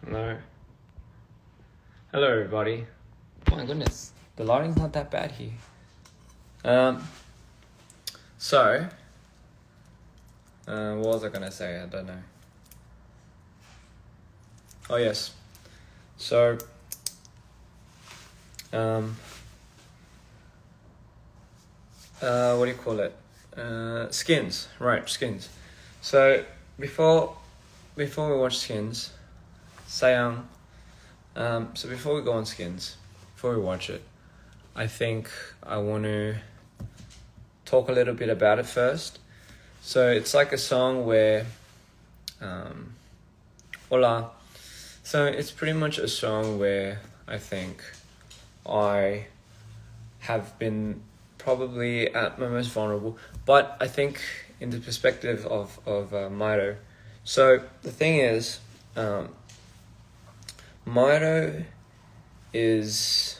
No. Hello, everybody. Oh my goodness, the lighting's not that bad here. What was I gonna say? I don't know. Oh yes. So, what do you call it? Skins, right? Skins. So before we watch Skins, sayang. So before we go on Skins, before we watch it, I think I want to talk a little bit about it first. So it's like a song where, hola. So it's pretty much a song where I think I have been probably at my most vulnerable, but I think in the perspective of Mito. So the thing is, Mito is,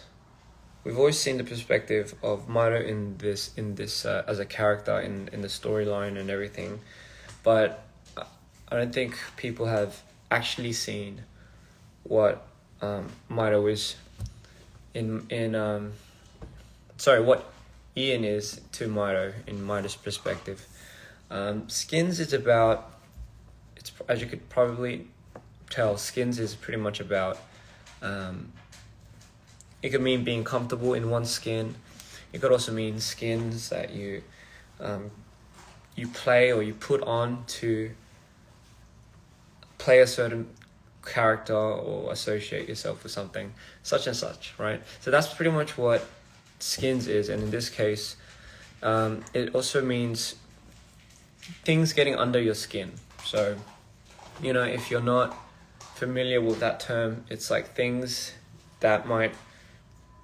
we've always seen the perspective of Mito in this as a character in the storyline and everything, but I don't think people have actually seen what Mito is what Ian is to Mito in Mito's perspective. Skins is about, it's, as you could probably tell, Skins is pretty much about, it could mean being comfortable in one skin. It could also mean skins that you play or you put on to play a certain character or associate yourself with something such and such, right? So that's pretty much what Skins is, and in this case, it also means things getting under your skin. So, you know, if you're not familiar with that term, it's like things that might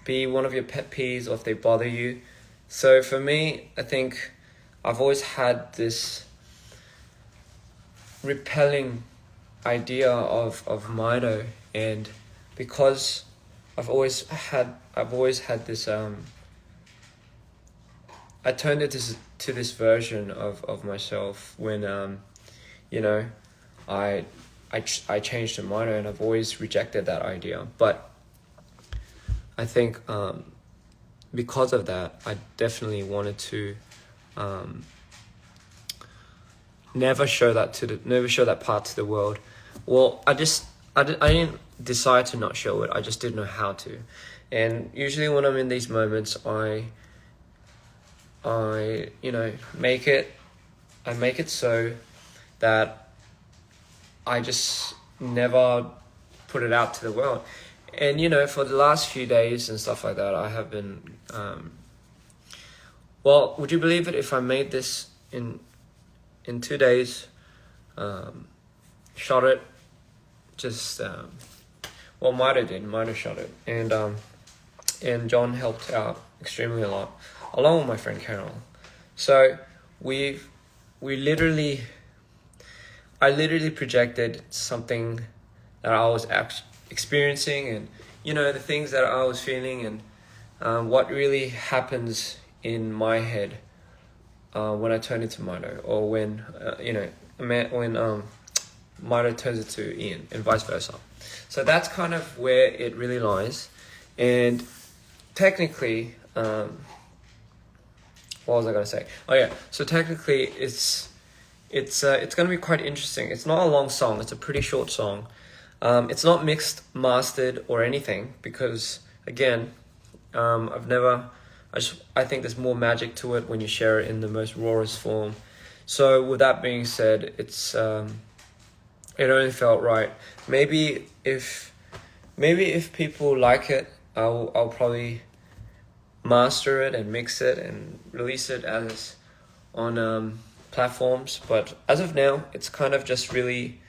be one of your pet peeves or if they bother you. So for me, I think I've always had this repelling idea of Mito, and because I've always had this I turned it to this version of myself when you know, I changed to Mito, and I've always rejected that idea. But I think because of that, I definitely wanted to never show that part to the world. Well, I didn't decide to not show it. I just didn't know how to. And usually when I'm in these moments, I make it so that I just never put it out to the world. And you know, for the last few days and stuff like that, I have been well, would you believe it, if I made this in 2 days, shot it, just well, Mito shot it, and John helped out extremely a lot, along with my friend Carol. So I literally projected something that I was experiencing, and you know, the things that I was feeling, and what really happens in my head when I turn into Mito, or when Mito turns into Ian, and vice versa. So that's kind of where it really lies. And technically, what was I gonna say? Oh yeah, so technically it's gonna be quite interesting. It's not a long song. It's a pretty short song. It's not mixed, mastered, or anything, because again, I think there's more magic to it when you share it in the most rawest form. So with that being said, it only felt right. Maybe if people like it, I'll probably master it and mix it and release it as on platforms. But as of now, it's kind of just really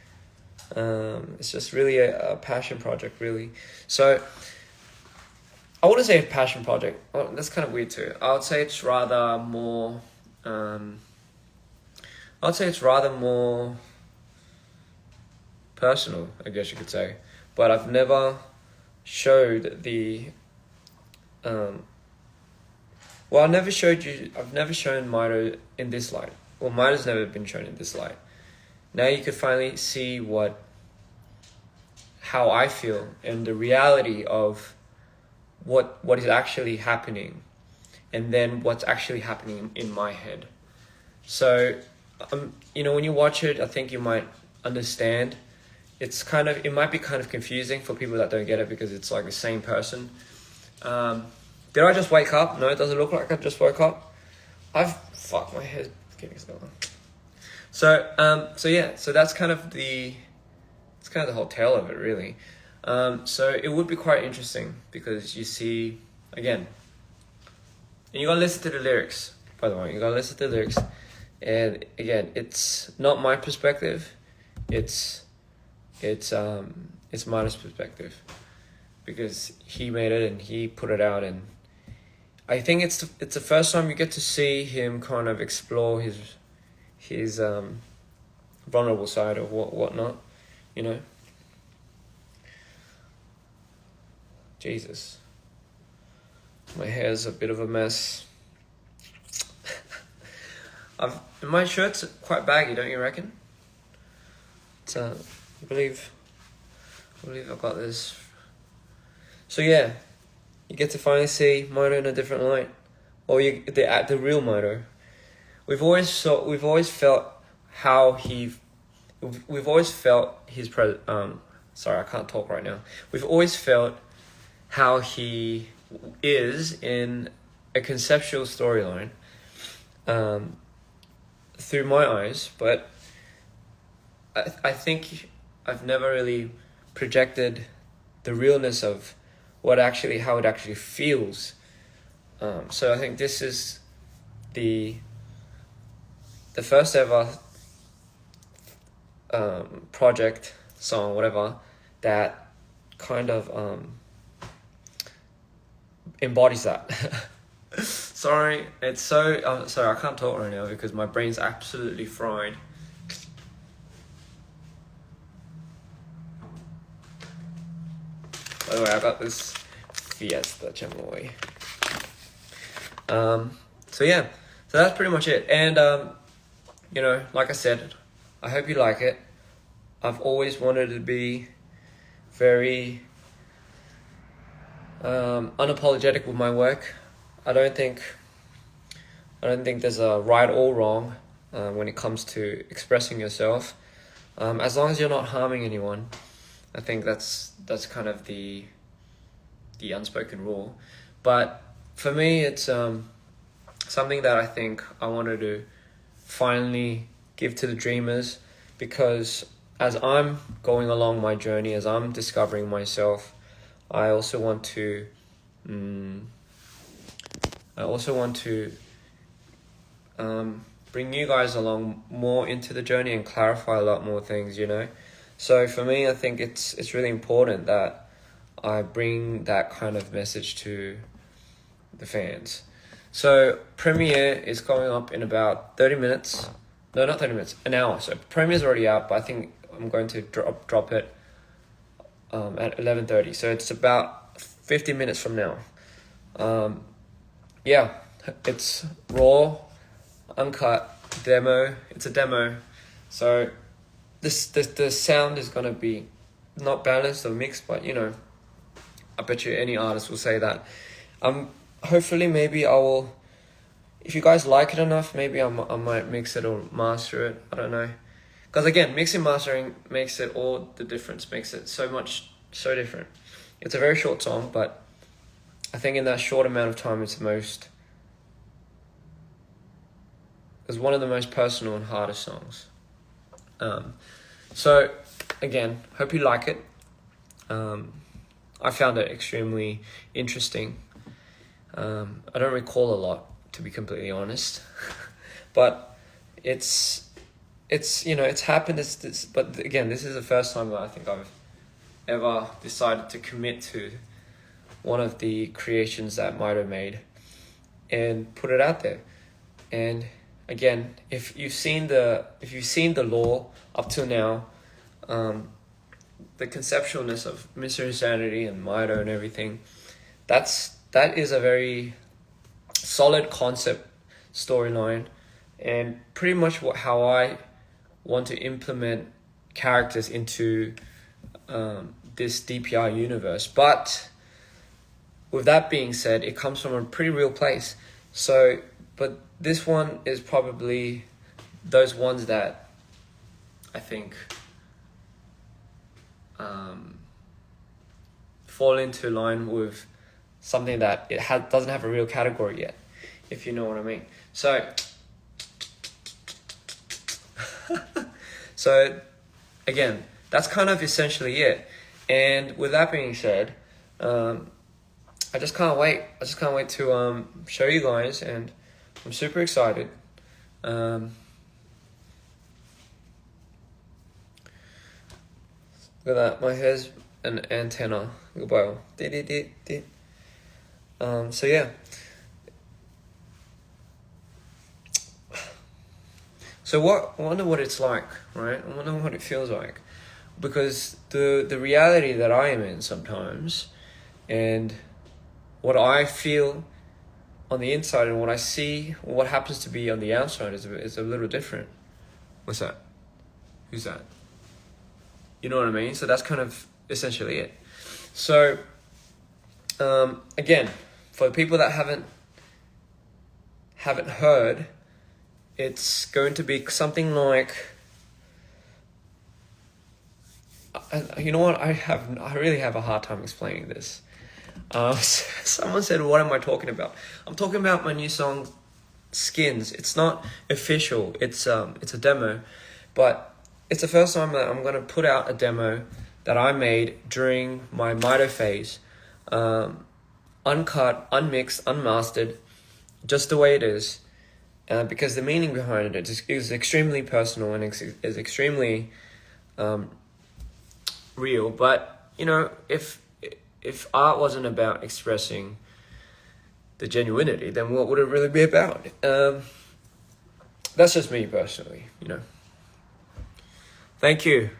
it's just really a passion project, really. So I wouldn't say a passion project. Oh, that's kind of weird too. I would say it's rather more personal, I guess you could say. But I've never showed the I've never shown Mito in this light. Well, Mito's never been shown in this light. Now you could finally see how I feel and the reality of what is actually happening, and then what's actually happening in my head. So, when you watch it, I think you might understand. It might be kind of confusing for people that don't get it, because it's like the same person. Did I just wake up? No, it doesn't look like I just woke up. My head's getting so long. So that's kind of the whole tale of it, really. So it would be quite interesting, because you see, again, and you gotta listen to the lyrics, by the way, and again, it's not my perspective, it's Milo's perspective, because he made it and he put it out, and I think it's the first time you get to see him kind of explore his vulnerable side or whatnot, Jesus, my hair's a bit of a mess. My shirt's quite baggy, don't you reckon? I believe I've got this. So yeah, you get to finally see Moto in a different light, or the real Moto. We've always felt how we've always felt his sorry, I can't talk right now. We've always felt how he is in a conceptual storyline, through my eyes, but I think I've never really projected the realness of how it actually feels. So I think this is the first ever project, song, whatever, that kind of embodies that. Sorry, sorry, I can't talk right now because my brain's absolutely fried. By the way, I got this Fiesta Chamoy. So yeah, so that's pretty much it. And like I said, I hope you like it. I've always wanted to be very unapologetic with my work. I don't think there's a right or wrong when it comes to expressing yourself. As long as you're not harming anyone, I think that's kind of the unspoken rule. But for me, it's something that I think I wanted to finally give to the dreamers, because as I'm going along my journey, as I'm discovering myself, I also want to bring you guys along more into the journey and clarify a lot more things, So for me, I think it's really important that I bring that kind of message to the fans. So premiere is going up in about 30 minutes. No, not 30 minutes, an hour. So premiere's already out, but I think I'm going to drop it at 11:30. So it's about 50 minutes from now. Yeah, it's raw, uncut demo. It's a demo, so the sound is gonna be not balanced or mixed, but I bet you any artist will say that. Hopefully, maybe I will. If you guys like it enough, maybe I might mix it or master it. I don't know, because again, mixing mastering makes it all the difference. Makes it so different. It's a very short song, but I think in that short amount of time, it's one of the most personal and hardest songs. So again, hope you like it. I found it extremely interesting. I don't recall a lot, to be completely honest, but it's happened. But again, this is the first time that I think I've ever decided to commit to one of the creations that Mito made and put it out there. And again, if you've seen the lore up till now, the conceptualness of Mr. Insanity and Mito and everything, that is a very solid concept storyline, and pretty much how I want to implement characters into this DPR universe. But with that being said, it comes from a pretty real place. So, but this one is probably those ones that I think fall into line with something that it doesn't have a real category yet, if you know what I mean. So, so again, that's kind of essentially it. And with that being said, I just can't wait. I just can't wait to show you guys, and I'm super excited. Look at that. My hair's an antenna. Goodbye. So yeah. So I wonder what it's like, right? I wonder what it feels like, because the reality that I am in sometimes, and what I feel on the inside and what I see, what happens to be on the outside is a little different. What's that? Who's that? You know what I mean? So that's kind of essentially it. So, again, for the people that haven't heard, it's going to be something like, you know what? I really have a hard time explaining this. Someone said, "What am I talking about?" I'm talking about my new song, Skins. It's not official. It's a demo, but it's the first time that I'm gonna put out a demo that I made during my Mito phase, uncut, unmixed, unmastered, just the way it is, because the meaning behind it is extremely personal and is extremely real. But you know, if art wasn't about expressing the genuinity, then what would it really be about? That's just me personally, you know. Thank you,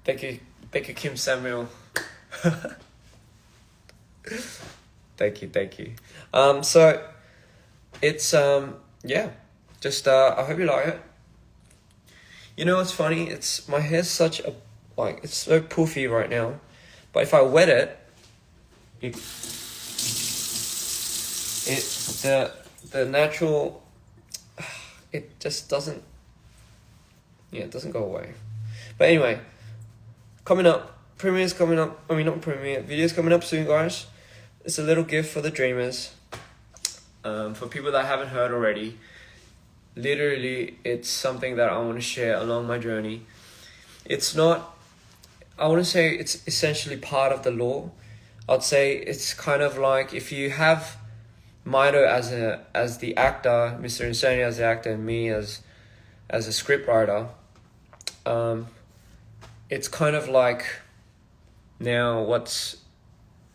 Kim Samuel. Thank you. So it's yeah, just I hope you like it. You know what's funny? It's my hair's it's so poofy right now, but if I wet it, the natural, it just doesn't. Yeah, it doesn't go away. But anyway, premiere's coming up. I mean, not premiere, video's coming up soon, guys. It's a little gift for the dreamers. For people that haven't heard already, literally, it's something that I want to share along my journey. It's not, I wouldn't say it's essentially part of the law. I'd say it's kind of like if you have Mito as the actor, Mr. Insanity as the actor, and me as a script writer. It's kind of like now what's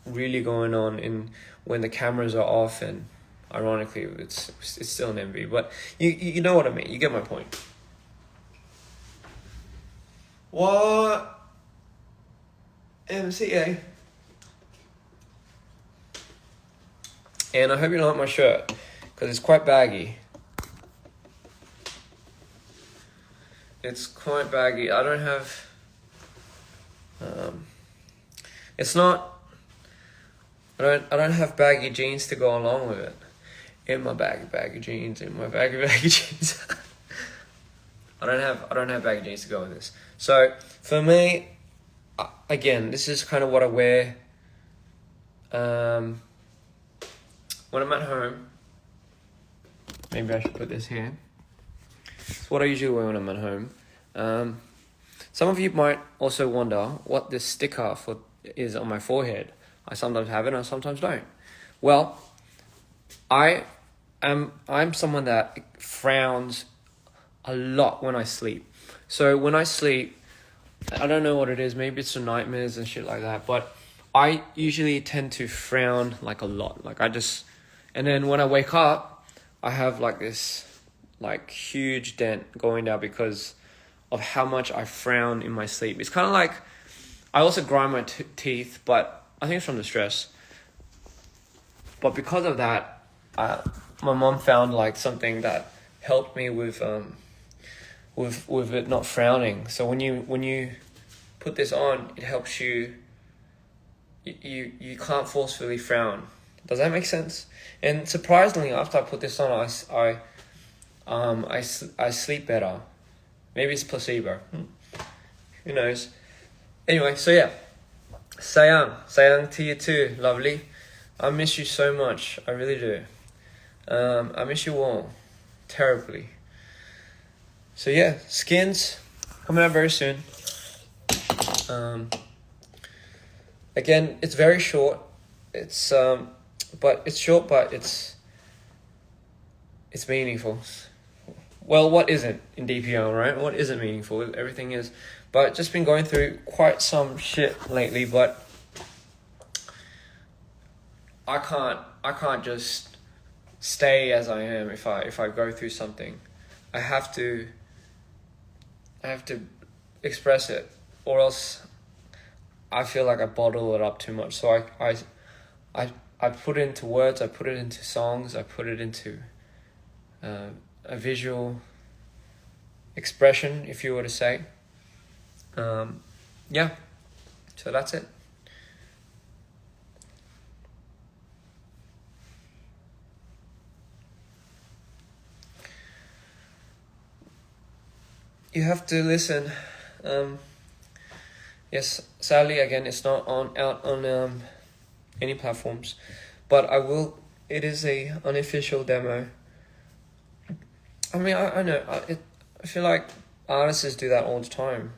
really going on in when the cameras are off, and ironically it's still an MV, but you know what I mean. You get my point. What? MCA. And I hope you like my shirt, because it's quite baggy. It's quite baggy. I don't have... it's not... I don't have baggy jeans to go along with it. In my baggy jeans. I don't have baggy jeans to go with this. So for me, again, this is kind of what I wear when I'm at home. Maybe I should put this here. It's what I usually wear when I'm at home. Some of you might also wonder what this sticker is on my forehead. I sometimes have it and I sometimes don't. Well, I'm someone that frowns a lot when I sleep. So when I sleep, I don't know what it is. Maybe it's the nightmares and shit like that. But I usually tend to frown like a lot. And then when I wake up, I have like this huge dent going down because of how much I frown in my sleep. It's kind of like, I also grind my teeth, but I think it's from the stress. But because of that, my mom found something that helped me with it not frowning. So when you put this on, it helps you. You can't forcefully frown. Does that make sense? And surprisingly, after I put this on, I sleep better. Maybe it's placebo. Who knows? Anyway, so yeah, sayang to you too, lovely. I miss you so much. I really do. I miss you all terribly. So yeah, Skins coming out very soon. Again, it's very short. It's short, but it's meaningful. Well, what isn't in DPR, right? What isn't meaningful? Everything is. But just been going through quite some shit lately. But I can't just stay as I am if I go through something. I have to express it, or else I feel like I bottle it up too much. So I put it into words, I put it into songs, I put it into a visual expression, if you were to say. Yeah, so that's it. You have to listen. Yes, sadly, again, it's not out on any platforms, but I will. It is a unofficial demo. I mean, I know. I feel like artists do that all the time,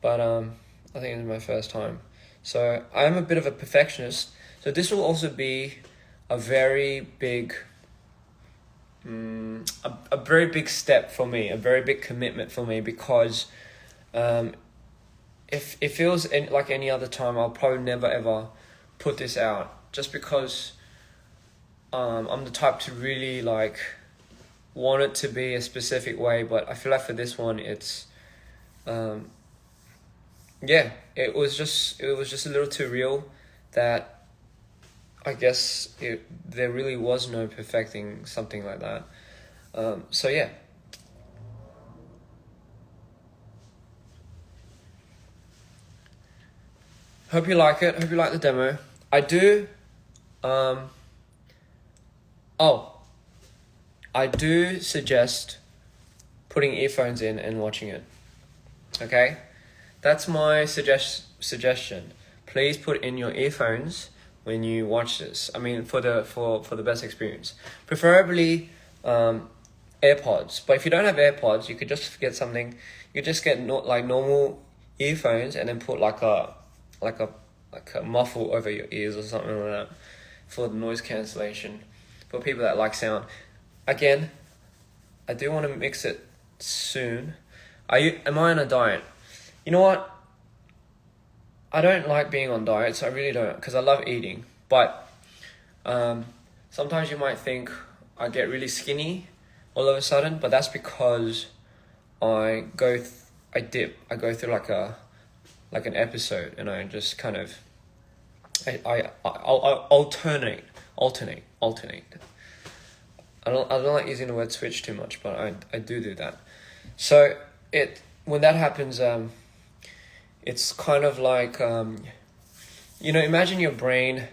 but I think it's my first time. So I am a bit of a perfectionist. So this will also be a very big, a very big step for me, a very big commitment for me, because if it feels like any other time, I'll probably never ever put this out, just because I'm the type to really like want it to be a specific way. But I feel like for this one, it's yeah, it was just a little too real, that I guess there really was no perfecting something like that. So yeah. Hope you like it. Hope you like the demo. I do. I do suggest putting earphones in and watching it. Okay, that's my suggestion. Please put in your earphones when you watch this. I mean, for the best experience, preferably AirPods. But if you don't have AirPods, you could just get something. You just get like normal earphones, and then put like a muffle over your ears or something like that for the noise cancellation, for people that like sound. Again, I do want to mix it soon. Am I on a diet? You know what? I don't like being on diets. I really don't, because I love eating. But sometimes you might think I get really skinny all of a sudden, but that's because I go through like an episode, and I just kind of I'll alternate. I don't like using the word switch too much, but I do that. So when that happens, it's kind of like imagine your brain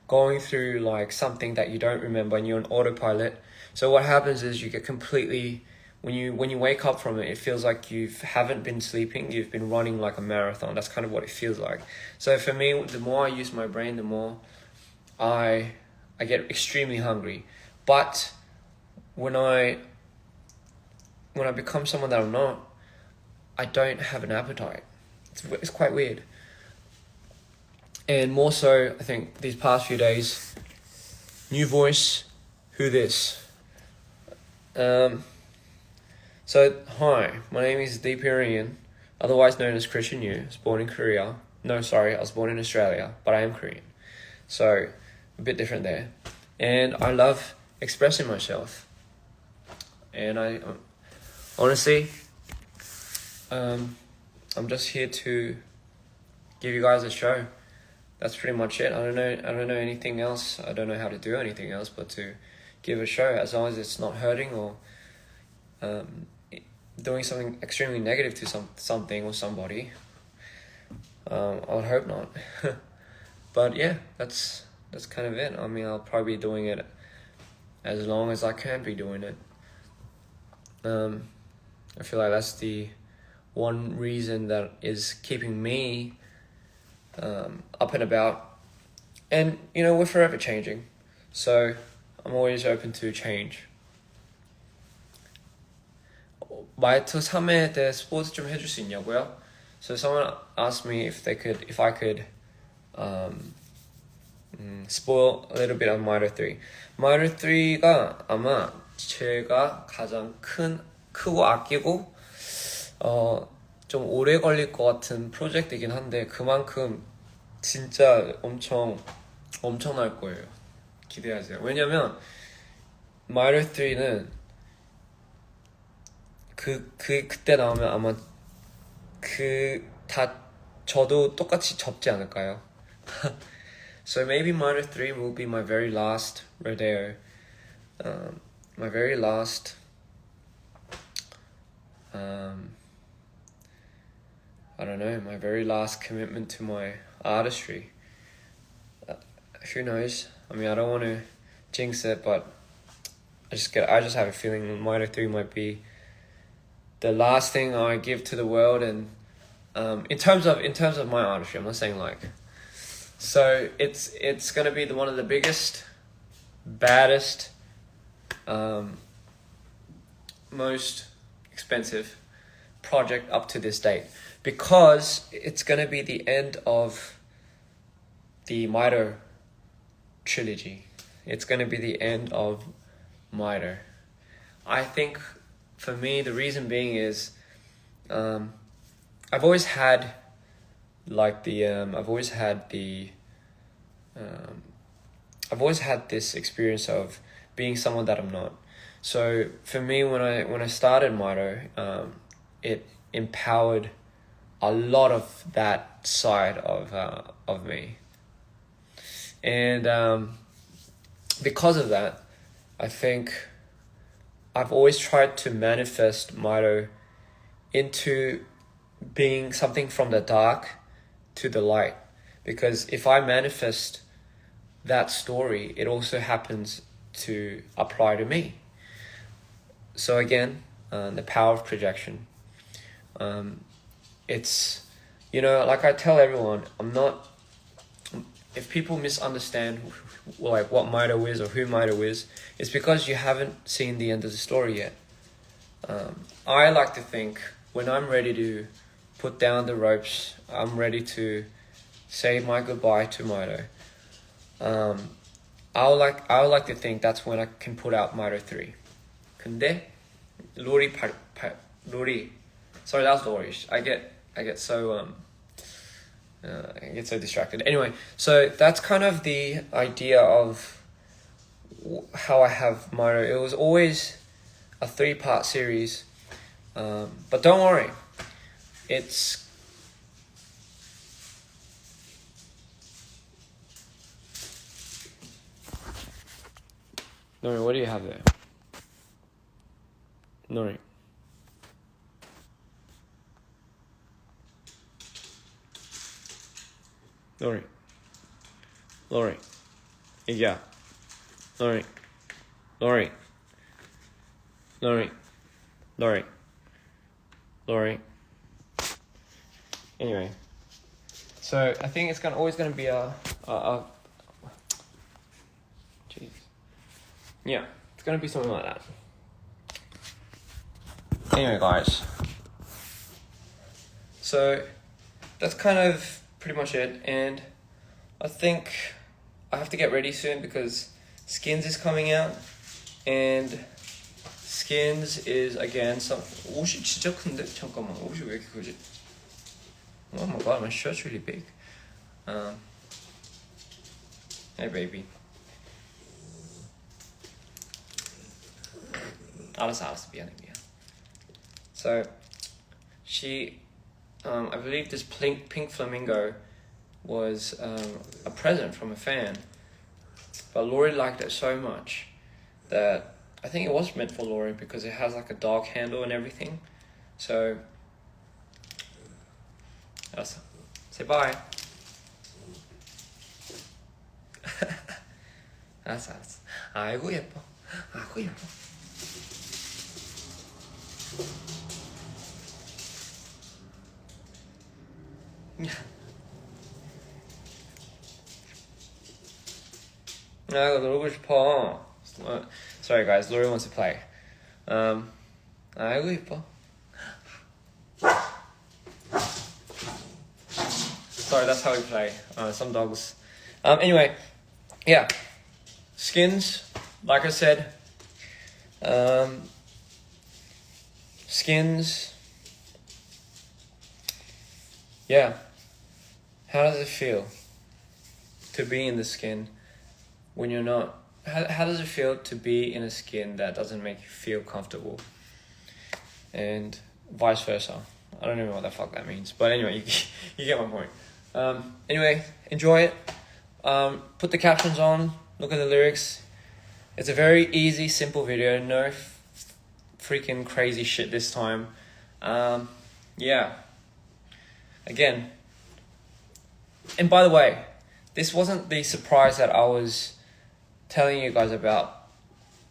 going through like something that you don't remember, and you're on autopilot. So what happens is you get completely, when you wake up from it, it feels like you haven't been sleeping, you've been running like a marathon. That's kind of what it feels like. So for me, the more I use my brain, the more I get extremely hungry. But when I become someone that I'm not, I don't have an appetite. It's quite weird. And more so, I think these past few days, new voice, who this? So, hi, my name is DPR Ian, otherwise known as Christian Yu. I was born in Korea. No, sorry, I was born in Australia, but I am Korean. So, a bit different there. And I love expressing myself. And I honestly, I'm just here to give you guys a show. That's pretty much it. I don't know anything else. I don't know how to do anything else but to give a show, as long as it's not hurting or doing something extremely negative to something or somebody. I would hope not. But yeah, that's kind of it. I mean, I'll probably be doing it as long as I can be doing it. I feel like that's the one reason that is keeping me up and about. And you know, we're forever changing, so I'm always open to change. 말투 3에 대해 스포츠 좀 해줄 수 있냐고요? So someone asked me if I could spoil a little bit on Mitre 3. Mitre 3가 아마 제가 가장 크고 아끼고 좀 오래 걸릴 것 같은 프로젝트이긴 한데 그만큼 진짜 엄청날 거예요. 기대하세요. 왜냐면 Mitre 3는 그때 나오면 아마 저도 똑같이 접지 않을까요? So maybe Mitre 3 will be my very last rodeo. My very last I don't know, my very last commitment to my artistry. Who knows? I mean, I don't want to jinx it, but I just have a feeling Mitre 3 might be the last thing I give to the world, and in terms of my artistry, I'm not saying like. So it's gonna be one of the biggest, baddest, most expensive project up to this date, because it's gonna be the end of the Mitre trilogy. It's gonna be the end of Mitre. I think. For me, the reason being is, I've always had this experience of being someone that I'm not. So for me, when I started Mitre, it empowered a lot of that side of me, and because of that, I think I've always tried to manifest Mitre into being something from the dark to the light. Because if I manifest that story, it also happens to apply to me. So again, the power of projection. It's, you know, like I tell everyone, if people misunderstand like what Mitre is or who Mitre is, it's because you haven't seen the end of the story yet. I like to think when I'm ready to put down the ropes, I'm ready to say my goodbye to Mitre. I would like to think that's when I can put out Mitre 3. 근데 로리 sorry, that was Lori. I get so I get so distracted. Anyway, so that's kind of the idea of how I have Mitre. It was always a 3-part series, but don't worry, it's Nori, what do you have there? Nori. Lori. Yeah. Lori. Anyway, so I think it's always gonna be a jeez. Yeah, it's gonna be something like that. Anyway, guys. So that's kind of pretty much it, and I think I have to get ready soon because Skins is coming out, and Skins is again some. 옷이 진짜 큰데? 잠깐만, 옷이 왜 이렇게 크지? Oh my god, my shirt's really big. Hey baby. 알았어, 미안해. So, she, I believe this pink flamingo was a present from a fan, but Lori liked it so much that I think it was meant for Lori because it has like a dog handle and everything. So, 알았어. Say bye. 알았어. 아이고 예뻐. 아이고 예뻐. 아이고 놀고 싶어. Sorry guys, Lori wants to play. 아이고 예뻐. Sorry, that's how we play. Some dogs. Anyway, yeah. Skins, like I said. Skins. Yeah. How does it feel to be in the skin when you're not? How does it feel to be in a skin that doesn't make you feel comfortable? And vice versa. I don't know what the fuck that means. But anyway, you get my point. Anyway, enjoy it. Put the captions on. Look at the lyrics. It's a very easy, simple video. No freaking crazy shit this time. Yeah. Again. And by the way, this wasn't the surprise that I was telling you guys about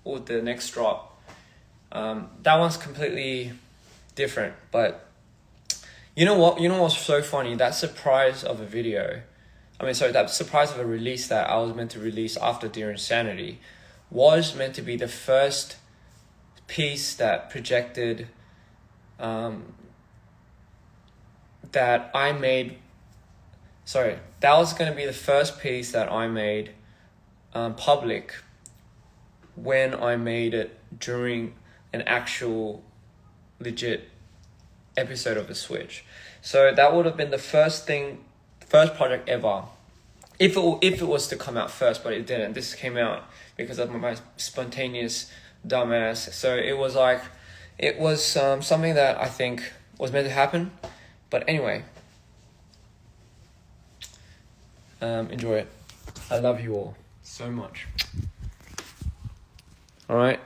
with the next drop. That one's completely different. But you know what? You know what's so funny? That surprise of a video, that surprise of a release that I was meant to release after Dear Insanity was meant to be the first piece that projected, that I made. Sorry, that was going to be the first piece that I made public when I made it during an actual legit episode of The Switch. So that would have been the first project ever. If it was to come out first, but it didn't. This came out because of my spontaneous dumbass. So it was something that I think was meant to happen. But anyway, enjoy it. I love you all so much. Alright.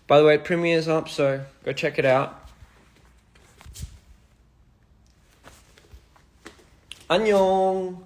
By the way, Premiere's up, so go check it out. 안녕.